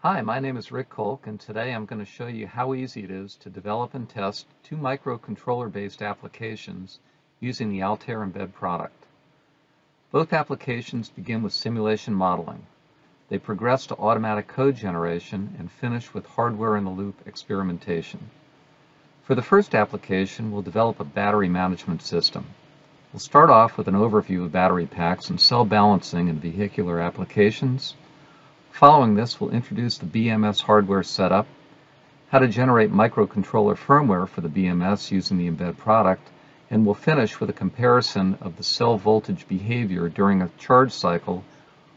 Hi, my name is Rick Kolk, and today I'm going to show you how easy it is to develop and test two microcontroller-based applications using the Altair EMBED product. Both applications begin with simulation modeling. They progress to automatic code generation and finish with hardware-in-the-loop experimentation. For the first application, we'll develop a battery management system. We'll start off with an overview of battery packs and cell balancing in vehicular applications. Following this, we'll introduce the BMS hardware setup, how to generate microcontroller firmware for the BMS using the EMBED product, and we'll finish with a comparison of the cell voltage behavior during a charge cycle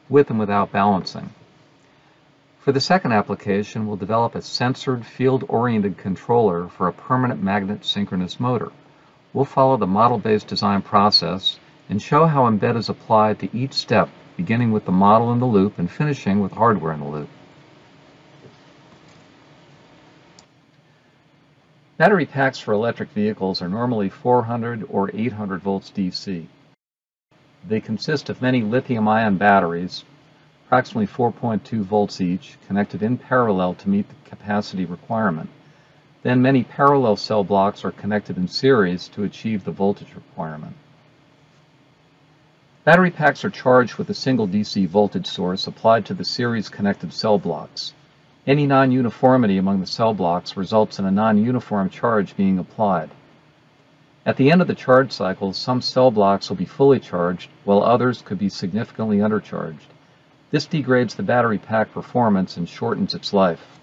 with and without balancing. For the second application, we'll develop a sensored field-oriented controller for a permanent magnet synchronous motor. We'll follow the model-based design process and show how EMBED is applied to each step, beginning with the model in the loop and finishing with hardware in the loop. Battery packs for electric vehicles are normally 400 or 800 volts DC. They consist of many lithium-ion batteries, approximately 4.2 volts each, connected in parallel to meet the capacity requirement. Then many parallel cell blocks are connected in series to achieve the voltage requirement. Battery packs are charged with a single DC voltage source applied to the series-connected cell blocks. Any non-uniformity among the cell blocks results in a non-uniform charge being applied. At the end of the charge cycle, some cell blocks will be fully charged, while others could be significantly undercharged. This degrades the battery pack performance and shortens its life.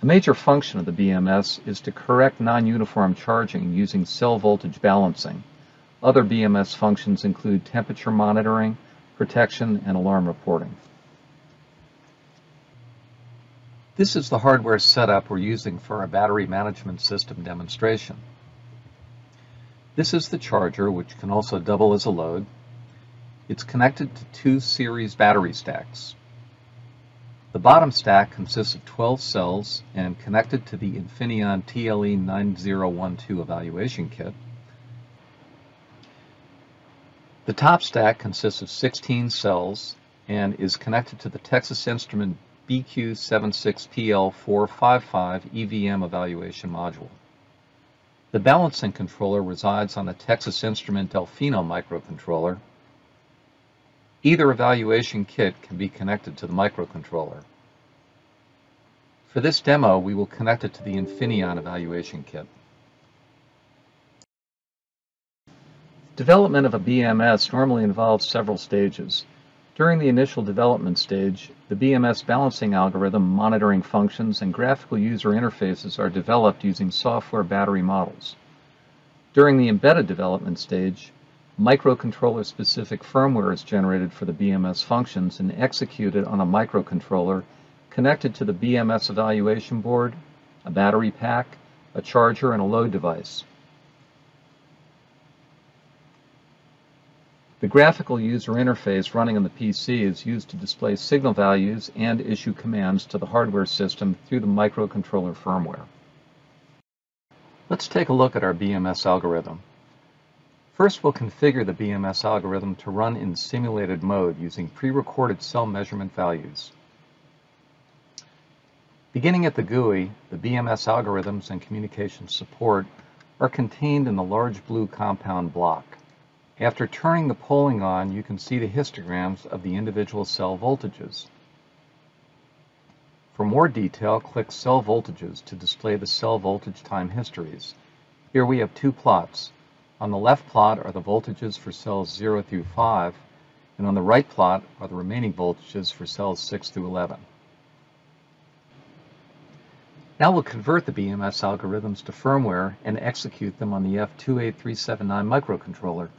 A major function of the BMS is to correct non-uniform charging using cell voltage balancing. Other BMS functions include temperature monitoring, protection, and alarm reporting. This is the hardware setup we're using for our battery management system demonstration. This is the charger, which can also double as a load. It's connected to two series battery stacks. The bottom stack consists of 12 cells and connected to the Infineon TLE9012 evaluation kit. The top stack consists of 16 cells and is connected to the Texas Instrument BQ76PL455 EVM evaluation module. The balancing controller resides on the Texas Instrument Delfino microcontroller. Either evaluation kit can be connected to the microcontroller. For this demo, we will connect it to the Infineon evaluation kit. Development of a BMS normally involves several stages. During the initial development stage, the BMS balancing algorithm, monitoring functions, and graphical user interfaces are developed using software battery models. During the embedded development stage, microcontroller-specific firmware is generated for the BMS functions and executed on a microcontroller connected to the BMS evaluation board, a battery pack, a charger, and a load device. The graphical user interface running on the PC is used to display signal values and issue commands to the hardware system through the microcontroller firmware. Let's take a look at our BMS algorithm. First, we'll configure the BMS algorithm to run in simulated mode using pre-recorded cell measurement values. Beginning at the GUI, the BMS algorithms and communication support are contained in the large blue compound block. After turning the polling on, you can see the histograms of the individual cell voltages. For more detail, click Cell Voltages to display the cell voltage time histories. Here we have two plots. On the left plot are the voltages for cells 0 through 5, and on the right plot are the remaining voltages for cells 6 through 11. Now we'll convert the BMS algorithms to firmware and execute them on the F28379 microcontroller.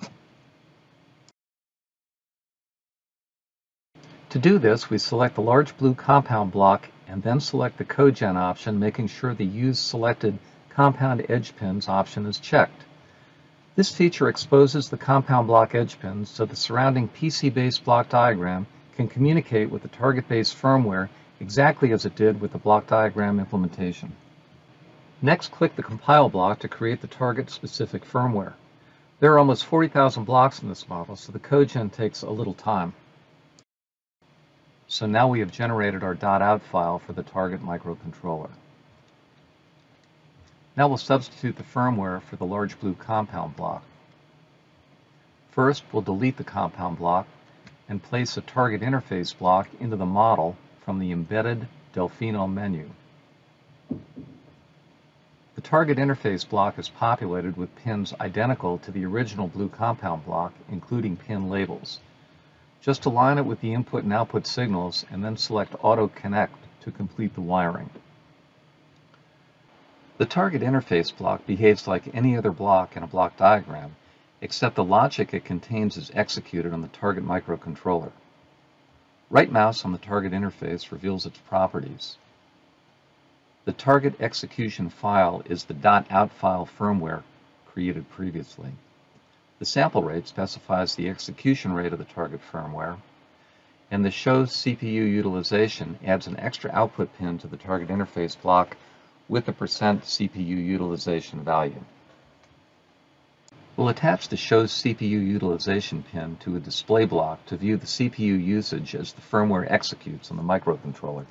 To do this, we select the large blue compound block and then select the Code Gen option, making sure the Use Selected Compound Edge Pins option is checked. This feature exposes the compound block edge pins so the surrounding PC-based block diagram can communicate with the target-based firmware exactly as it did with the block diagram implementation. Next, click the Compile block to create the target-specific firmware. There are almost 40,000 blocks in this model, so the Code Gen takes a little time. So now we have generated our .out file for the target microcontroller. Now we'll substitute the firmware for the large blue compound block. First, we'll delete the compound block and place a target interface block into the model from the embedded Delfino menu. The target interface block is populated with pins identical to the original blue compound block, including pin labels. Just align it with the input and output signals and then select Auto Connect to complete the wiring. The target interface block behaves like any other block in a block diagram, except the logic it contains is executed on the target microcontroller. Right mouse on the target interface reveals its properties. The target execution file is the .out file firmware created previously. The sample rate specifies the execution rate of the target firmware, and the shows CPU utilization adds an extra output pin to the target interface block with the % CPU utilization value. We'll attach the shows CPU utilization pin to a display block to view the CPU usage as the firmware executes on the microcontroller.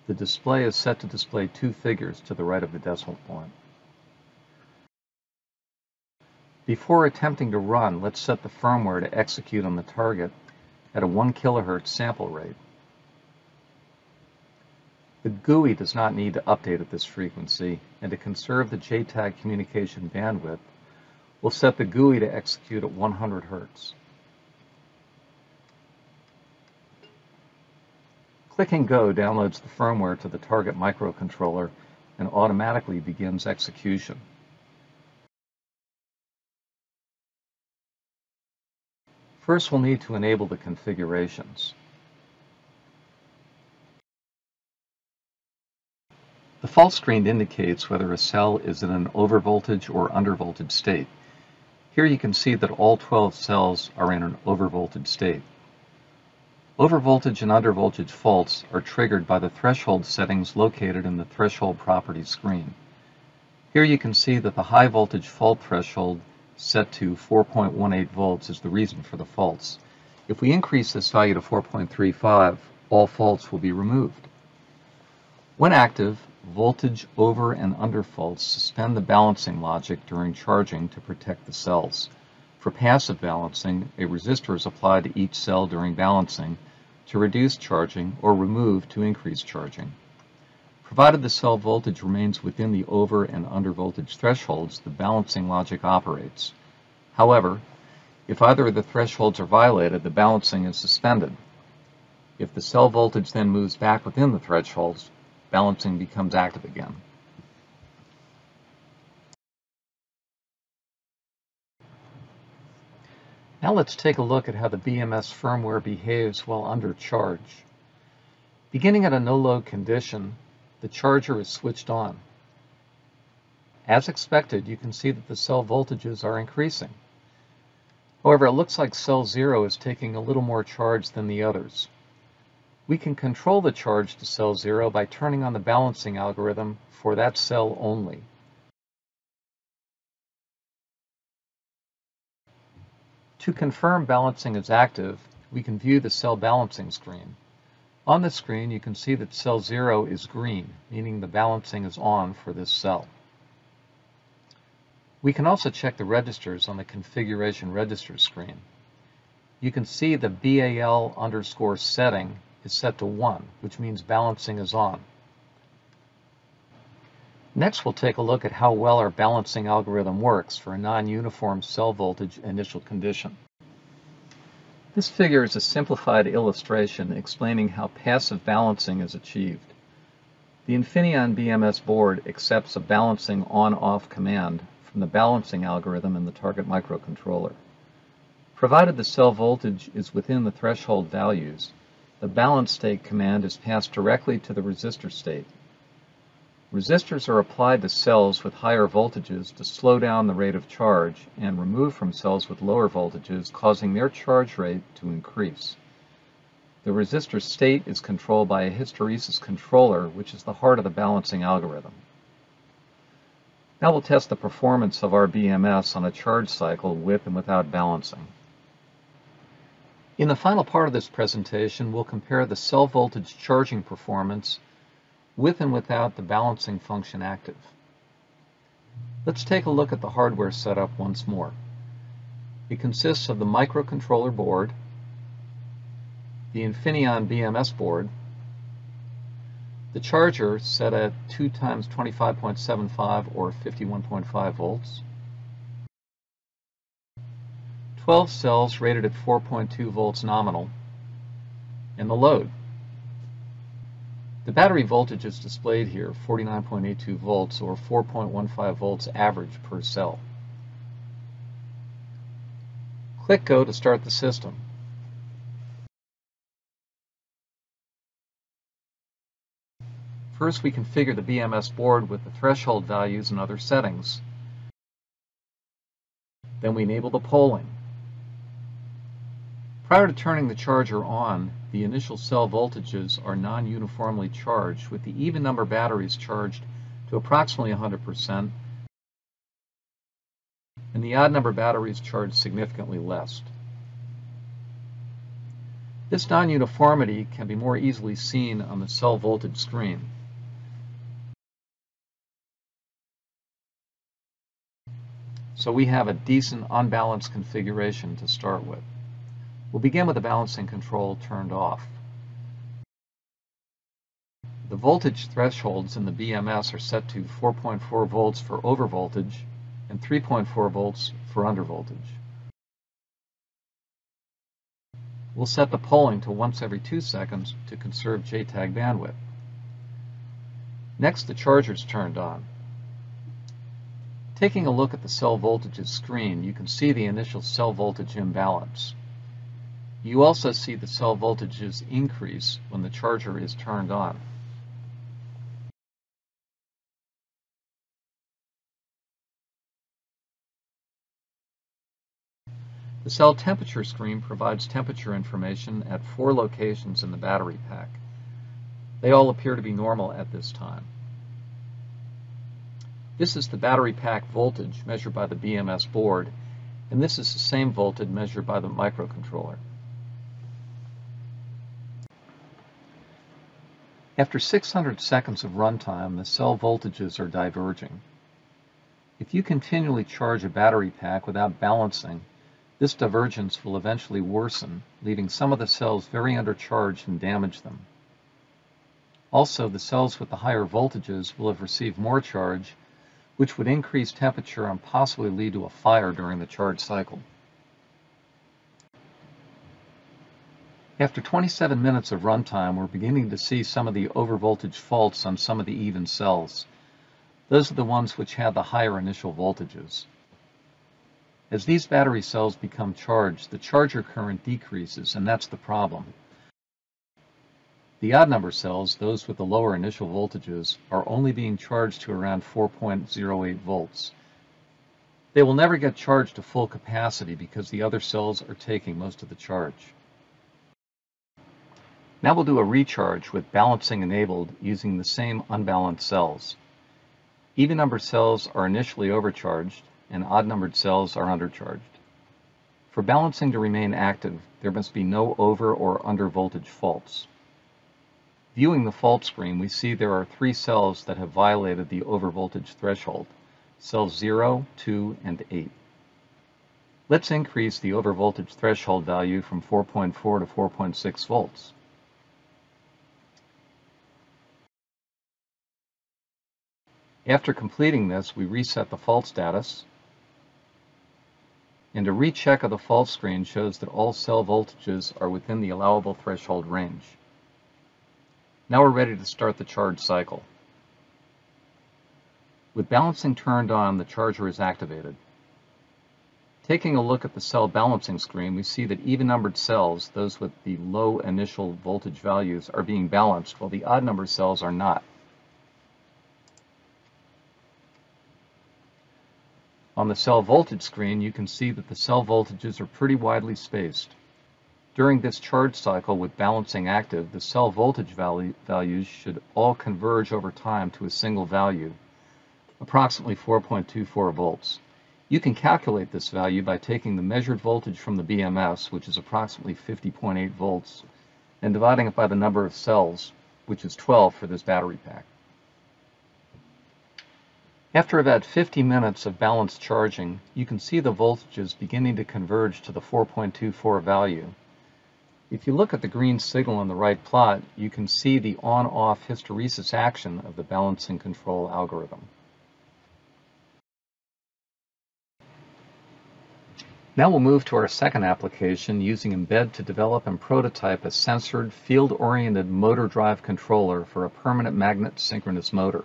The display is set to display two figures to the right of the decimal point. Before attempting to run, let's set the firmware to execute on the target at a 1 kHz sample rate. The GUI does not need to update at this frequency, and to conserve the JTAG communication bandwidth, we'll set the GUI to execute at 100 Hz. Clicking Go downloads the firmware to the target microcontroller and automatically begins execution. First, we'll need to enable the configurations. The fault screen indicates whether a cell is in an overvoltage or undervoltage state. Here you can see that all 12 cells are in an overvoltage state. Overvoltage and undervoltage faults are triggered by the threshold settings located in the threshold properties screen. Here you can see that the high voltage fault threshold set to 4.18 volts is the reason for the faults. If we increase this value to 4.35, all faults will be removed. When active, voltage over and under faults suspend the balancing logic during charging to protect the cells. For passive balancing, a resistor is applied to each cell during balancing to reduce charging or remove to increase charging. Provided the cell voltage remains within the over and under voltage thresholds, the balancing logic operates. However, if either of the thresholds are violated, the balancing is suspended. If the cell voltage then moves back within the thresholds, balancing becomes active again. Now let's take a look at how the BMS firmware behaves while under charge. Beginning at a no-load condition, the charger is switched on. As expected, you can see that the cell voltages are increasing. However, it looks like cell 0 is taking a little more charge than the others. We can control the charge to cell 0 by turning on the balancing algorithm for that cell only. To confirm balancing is active, we can view the cell balancing screen. On the screen, you can see that cell 0 is green, meaning the balancing is on for this cell. We can also check the registers on the configuration register screen. You can see the BAL_setting is set to 1, which means balancing is on. Next, we'll take a look at how well our balancing algorithm works for a non-uniform cell voltage initial condition. This figure is a simplified illustration explaining how passive balancing is achieved. The Infineon BMS board accepts a balancing on-off command from the balancing algorithm in the target microcontroller. Provided the cell voltage is within the threshold values, the balance state command is passed directly to the resistor state. Resistors are applied to cells with higher voltages to slow down the rate of charge and removed from cells with lower voltages, causing their charge rate to increase. The resistor state is controlled by a hysteresis controller, which is the heart of the balancing algorithm. Now we'll test the performance of our BMS on a charge cycle with and without balancing. In the final part of this presentation, we'll compare the cell voltage charging performance with and without the balancing function active. Let's take a look at the hardware setup once more. It consists of the microcontroller board, the Infineon BMS board, the charger set at 2 times 25.75 or 51.5 volts, 12 cells rated at 4.2 volts nominal, and the load. The battery voltage is displayed here, 49.82 volts or 4.15 volts average per cell. Click Go to start the system. First, we configure the BMS board with the threshold values and other settings. Then we enable the polling. Prior to turning the charger on, the initial cell voltages are non-uniformly charged, with the even number batteries charged to approximately 100% and the odd number batteries charged significantly less. This non-uniformity can be more easily seen on the cell voltage screen. So we have a decent unbalanced configuration to start with. We'll begin with the balancing control turned off. The voltage thresholds in the BMS are set to 4.4 volts for overvoltage and 3.4 volts for undervoltage. We'll set the polling to once every 2 seconds to conserve JTAG bandwidth. Next, the charger is turned on. Taking a look at the cell voltages screen, you can see the initial cell voltage imbalance. You also see the cell voltages increase when the charger is turned on. The cell temperature screen provides temperature information at 4 locations in the battery pack. They all appear to be normal at this time. This is the battery pack voltage measured by the BMS board, and this is the same voltage measured by the microcontroller. After 600 seconds of runtime, the cell voltages are diverging. If you continually charge a battery pack without balancing, this divergence will eventually worsen, leaving some of the cells very undercharged and damage them. Also, the cells with the higher voltages will have received more charge, which would increase temperature and possibly lead to a fire during the charge cycle. After 27 minutes of runtime, we're beginning to see some of the overvoltage faults on some of the even cells. Those are the ones which had the higher initial voltages. As these battery cells become charged, the charger current decreases, and that's the problem. The odd number cells, those with the lower initial voltages, are only being charged to around 4.08 volts. They will never get charged to full capacity because the other cells are taking most of the charge. Now we'll do a recharge with balancing enabled using the same unbalanced cells. Even number cells are initially overcharged and odd numbered cells are undercharged. For balancing to remain active, there must be no over or under voltage faults. Viewing the fault screen, we see there are 3 cells that have violated the overvoltage threshold, cells 0, 2, and 8. Let's increase the overvoltage threshold value from 4.4 to 4.6 volts. After completing this, we reset the fault status, and a recheck of the fault screen shows that all cell voltages are within the allowable threshold range. Now we're ready to start the charge cycle. With balancing turned on, the charger is activated. Taking a look at the cell balancing screen, we see that even-numbered cells, those with the low initial voltage values, are being balanced, while the odd-numbered cells are not. On the cell voltage screen, you can see that the cell voltages are pretty widely spaced. During this charge cycle with balancing active, the cell voltage values should all converge over time to a single value, approximately 4.24 volts. You can calculate this value by taking the measured voltage from the BMS, which is approximately 50.8 volts, and dividing it by the number of cells, which is 12 for this battery pack. After about 50 minutes of balanced charging, you can see the voltages beginning to converge to the 4.24 value. If you look at the green signal on the right plot, you can see the on-off hysteresis action of the balancing control algorithm. Now we'll move to our second application using EMBED to develop and prototype a sensored, field-oriented motor drive controller for a permanent magnet synchronous motor.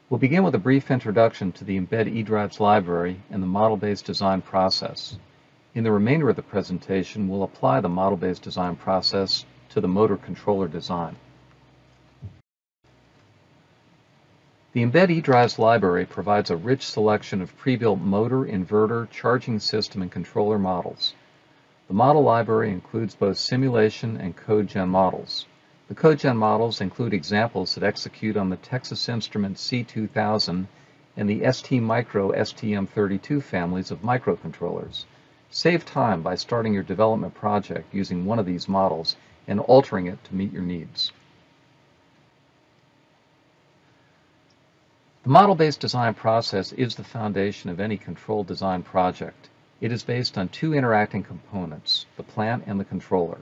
We'll begin with a brief introduction to the EMBED EDRIVES library and the model-based design process. In the remainder of the presentation, we'll apply the model-based design process to the motor controller design. The EMBED EDRIVES library provides a rich selection of pre-built motor, inverter, charging system, and controller models. The model library includes both simulation and code gen models. The code gen models include examples that execute on the Texas Instruments C2000 and the ST Micro STM32 families of microcontrollers. Save time by starting your development project using one of these models and altering it to meet your needs. The model-based design process is the foundation of any controlled design project. It is based on two interacting components, the plant and the controller.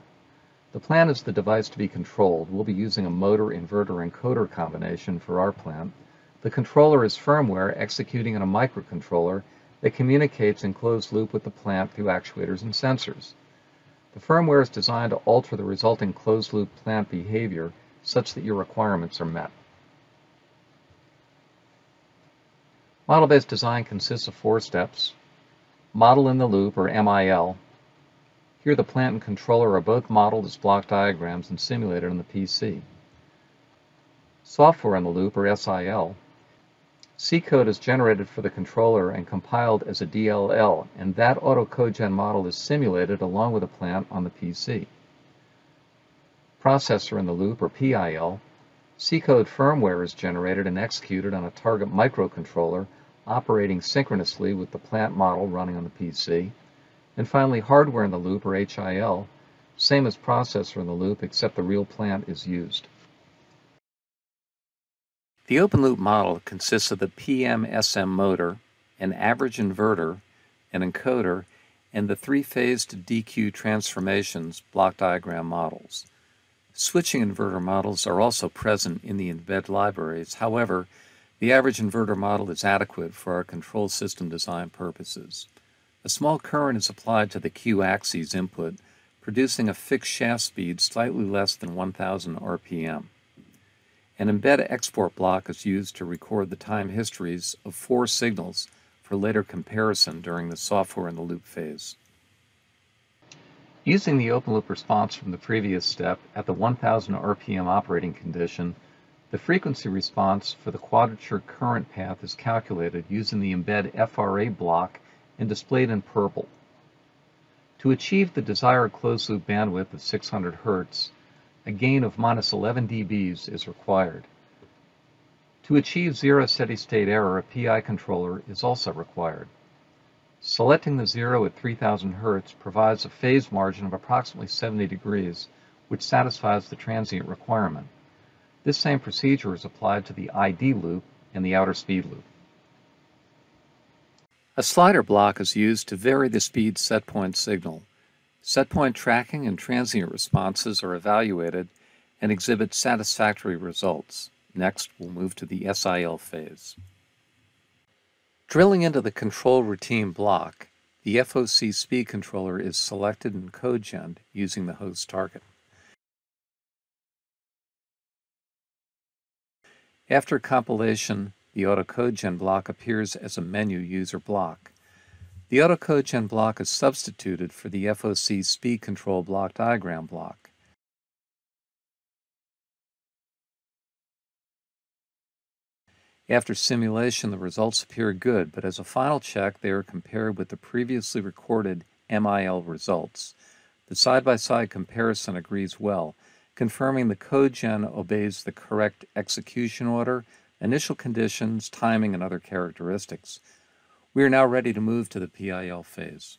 The plant is the device to be controlled. We'll be using a motor, inverter, and encoder combination for our plant. The controller is firmware executing on a microcontroller that communicates in closed loop with the plant through actuators and sensors. The firmware is designed to alter the resulting closed loop plant behavior such that your requirements are met. Model-based design consists of 4 steps. Model in the loop, or MIL. Here the plant and controller are both modeled as block diagrams and simulated on the PC. Software in the loop, or SIL. C code is generated for the controller and compiled as a DLL, and that auto code gen model is simulated along with the plant on the PC. Processor in the loop, or PIL. C code firmware is generated and executed on a target microcontroller operating synchronously with the plant model running on the PC. And finally, hardware in the loop, or HIL, same as processor in the loop, except the real plant is used. The open loop model consists of the PMSM motor, an average inverter, an encoder, and the 3-phased DQ transformations block diagram models. Switching inverter models are also present in the EMBED libraries. However, the average inverter model is adequate for our control system design purposes. A small current is applied to the Q-axis input, producing a fixed shaft speed slightly less than 1000 RPM. An EMBED export block is used to record the time histories of 4 signals for later comparison during the software in the loop phase. Using the open loop response from the previous step at the 1000 RPM operating condition, the frequency response for the quadrature current path is calculated using the EMBED FRA block and displayed in purple. To achieve the desired closed-loop bandwidth of 600 Hz, a gain of -11 dBs is required. To achieve zero steady-state error, a PI controller is also required. Selecting the zero at 3000 Hz provides a phase margin of approximately 70 degrees, which satisfies the transient requirement. This same procedure is applied to the ID loop and the outer speed loop. A slider block is used to vary the speed setpoint signal. Setpoint tracking and transient responses are evaluated and exhibit satisfactory results. Next, we'll move to the SIL phase. Drilling into the control routine block, the FOC speed controller is selected and code-gened using the host target. After compilation, the AutoCodeGen block appears as a menu user block. The AutoCodeGen block is substituted for the FOC speed control block diagram block. After simulation, the results appear good, but as a final check, they are compared with the previously recorded MIL results. The side-by-side comparison agrees well, confirming the CodeGen obeys the correct execution order, initial conditions, timing, and other characteristics. We are now ready to move to the PIL phase.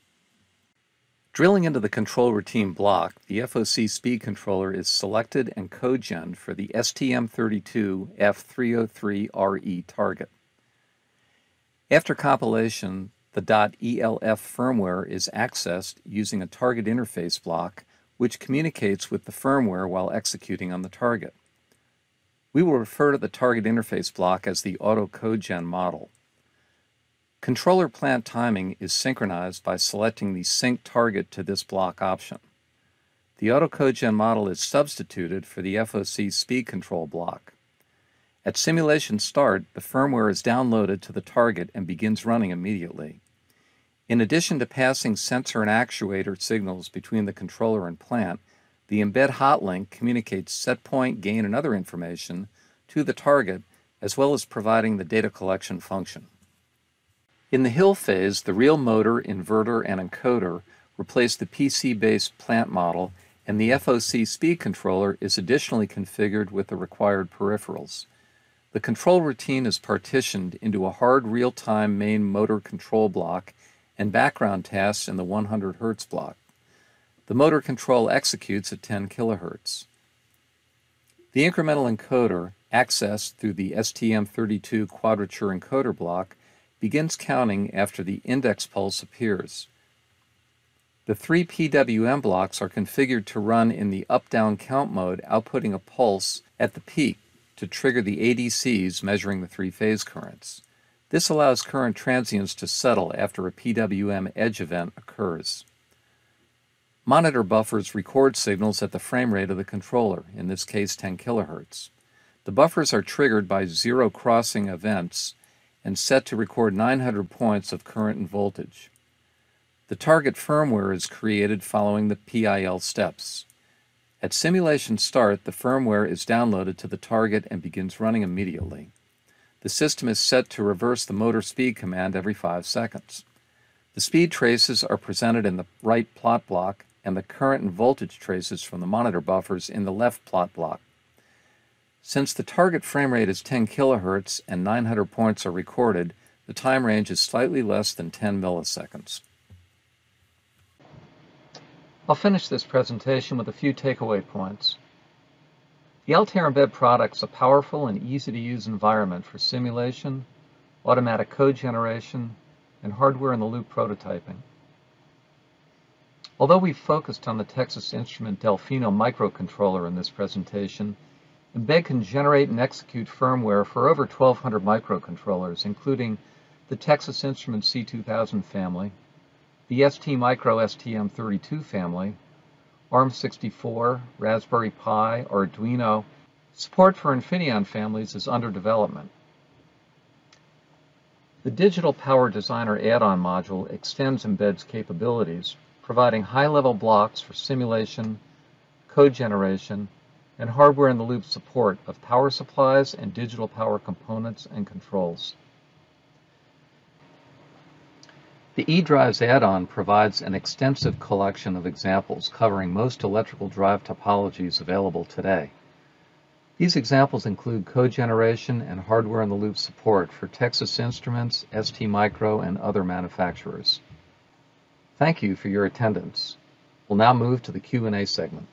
Drilling into the control routine block, the FOC speed controller is selected and code-gen for the STM32F303RE target. After compilation, the .ELF firmware is accessed using a target interface block, which communicates with the firmware while executing on the target. We will refer to the target interface block as the auto code-gen model. Controller plant timing is synchronized by selecting the sync target to this block option. The auto code-gen model is substituted for the FOC speed control block. At simulation start, the firmware is downloaded to the target and begins running immediately. In addition to passing sensor and actuator signals between the controller and plant, the EMBED hotlink communicates set point, gain, and other information to the target, as well as providing the data collection function. In the hill phase, the real motor, inverter, and encoder replace the PC-based plant model, and the FOC speed controller is additionally configured with the required peripherals. The control routine is partitioned into a hard real-time main motor control block and background tasks in the 100 Hz block. The motor control executes at 10 kHz. The incremental encoder, accessed through the STM32 quadrature encoder block, begins counting after the index pulse appears. The three PWM blocks are configured to run in the up-down count mode, outputting a pulse at the peak to trigger the ADCs measuring the three-phase currents. This allows current transients to settle after a PWM edge event occurs. Monitor buffers record signals at the frame rate of the controller, in this case 10 kHz. The buffers are triggered by zero crossing events and set to record 900 points of current and voltage. The target firmware is created following the PIL steps. At simulation start, the firmware is downloaded to the target and begins running immediately. The system is set to reverse the motor speed command every 5 seconds. The speed traces are presented in the right plot block and the current and voltage traces from the monitor buffers in the left plot block. Since the target frame rate is 10 kHz and 900 points are recorded, the time range is slightly less than 10 milliseconds. I'll finish this presentation with a few takeaway points. The Altair EMBED product is a powerful and easy-to-use environment for simulation, automatic code generation, and hardware-in-the-loop prototyping. Although we've focused on the Texas Instruments Delfino microcontroller in this presentation, EMBED can generate and execute firmware for over 1,200 microcontrollers, including the Texas Instruments C2000 family, the STMicro STM32 family, ARM64, Raspberry Pi, Arduino. Support for Infineon families is under development. The Digital Power Designer add-on module extends EMBED's capabilities, providing high-level blocks for simulation, code generation, and hardware-in-the-loop support of power supplies and digital power components and controls. The EDRIVES add-on provides an extensive collection of examples covering most electrical drive topologies available today. These examples include code generation and hardware-in-the-loop support for Texas Instruments, STMicro, and other manufacturers. Thank you for your attendance. We'll now move to the Q&A segment.